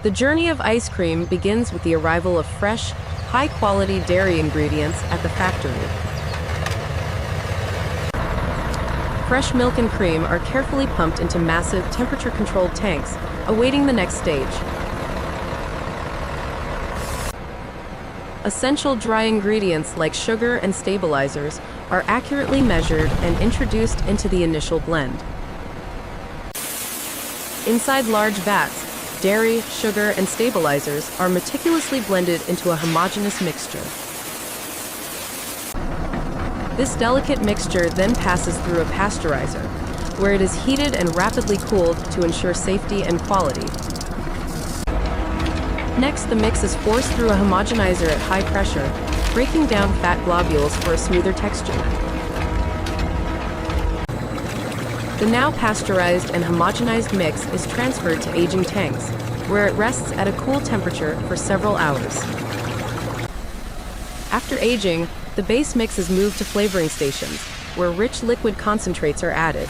The journey of ice cream begins with the arrival of fresh, high-quality dairy ingredients at the factory. Fresh milk and cream are carefully pumped into massive, temperature-controlled tanks, awaiting the next stage. Essential dry ingredients like sugar and stabilizers are accurately measured and introduced into the initial blend. Inside large vats, dairy, sugar, and stabilizers are meticulously blended into a homogeneous mixture. This delicate mixture then passes through a pasteurizer, where it is heated and rapidly cooled to ensure safety and quality. Next, the mix is forced through a homogenizer at high pressure, breaking down fat globules for a smoother texture. The now pasteurized and homogenized mix is transferred to aging tanks, where it rests at a cool temperature for several hours. After aging, the base mix is moved to flavoring stations, where rich liquid concentrates are added.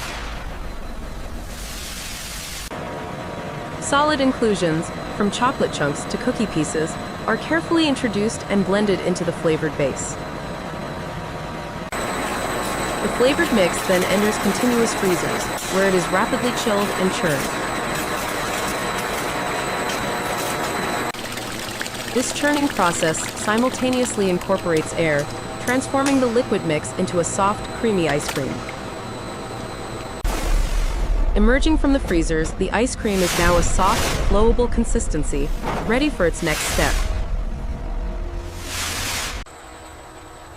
Solid inclusions, from chocolate chunks to cookie pieces, are carefully introduced and blended into the flavored base. The flavored mix then enters continuous freezers, where it is rapidly chilled and churned. This churning process simultaneously incorporates air, transforming the liquid mix into a soft, creamy ice cream. Emerging from the freezers, the ice cream is now a soft, flowable consistency, ready for its next step.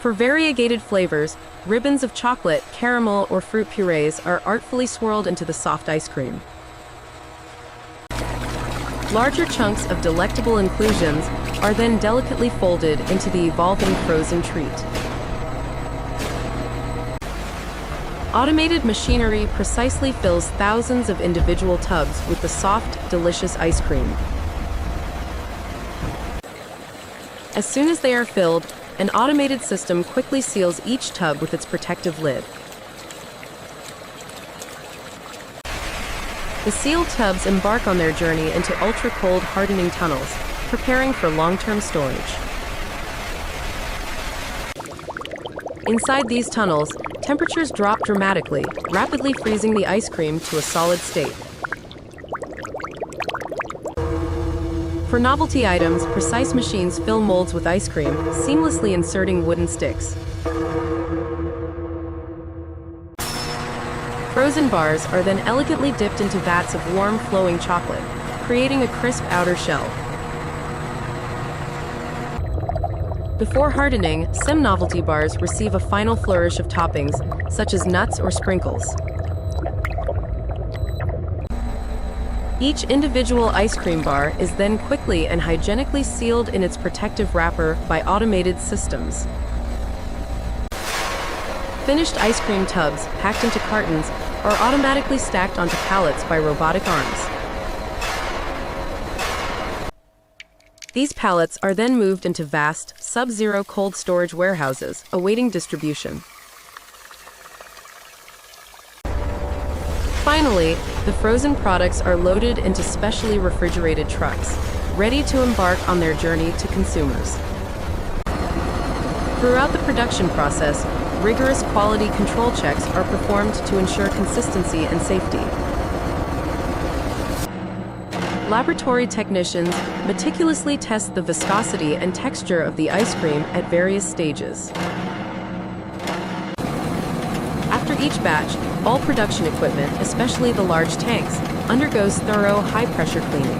For variegated flavors, ribbons of chocolate, caramel, or fruit purees are artfully swirled into the soft ice cream. Larger chunks of delectable inclusions are then delicately folded into the evolving frozen treat. Automated machinery precisely fills thousands of individual tubs with the soft, delicious ice cream. As soon as they are filled, an automated system quickly seals each tub with its protective lid. The sealed tubs embark on their journey into ultra-cold hardening tunnels, preparing for long-term storage. Inside these tunnels, temperatures drop dramatically, rapidly freezing the ice cream to a solid state. For novelty items, precise machines fill molds with ice cream, seamlessly inserting wooden sticks. Frozen bars are then elegantly dipped into vats of warm, flowing chocolate, creating a crisp outer shell. Before hardening, some novelty bars receive a final flourish of toppings, such as nuts or sprinkles. Each individual ice cream bar is then quickly and hygienically sealed in its protective wrapper by automated systems. Finished ice cream tubs, packed into cartons, are automatically stacked onto pallets by robotic arms. These pallets are then moved into vast, sub-zero cold storage warehouses, awaiting distribution. Finally, the frozen products are loaded into specially refrigerated trucks, ready to embark on their journey to consumers. Throughout the production process, rigorous quality control checks are performed to ensure consistency and safety. Laboratory technicians meticulously test the viscosity and texture of the ice cream at various stages. After each batch, all production equipment, especially the large tanks, undergoes thorough high-pressure cleaning.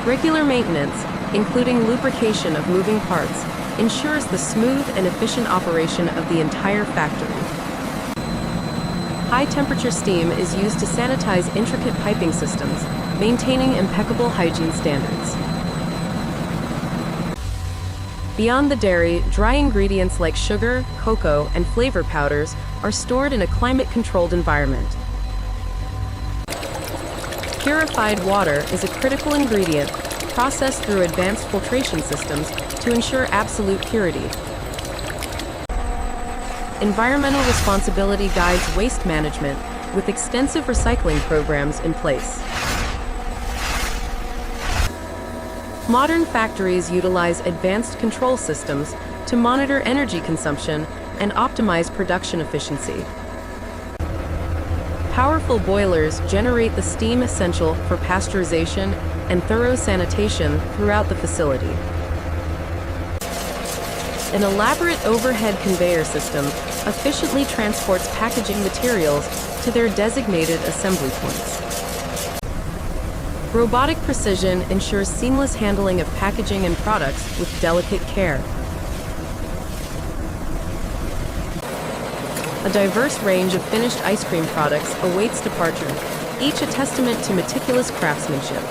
Regular maintenance, including lubrication of moving parts, ensures the smooth and efficient operation of the entire factory. High-temperature steam is used to sanitize intricate piping systems, maintaining impeccable hygiene standards. Beyond the dairy, dry ingredients like sugar, cocoa, and flavor powders are stored in a climate-controlled environment. Purified water is a critical ingredient, processed through advanced filtration systems to ensure absolute purity. Environmental responsibility guides waste management with extensive recycling programs in place. Modern factories utilize advanced control systems to monitor energy consumption and optimize production efficiency. Powerful boilers generate the steam essential for pasteurization and thorough sanitation throughout the facility. An elaborate overhead conveyor system efficiently transports packaging materials to their designated assembly points. Robotic precision ensures seamless handling of packaging and products with delicate care. A diverse range of finished ice cream products awaits departure, each a testament to meticulous craftsmanship.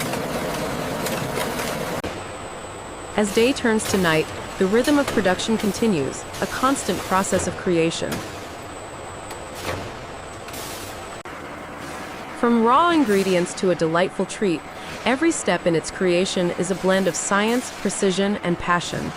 As day turns to night, the rhythm of production continues, a constant process of creation. From raw ingredients to a delightful treat, every step in its creation is a blend of science, precision, and passion.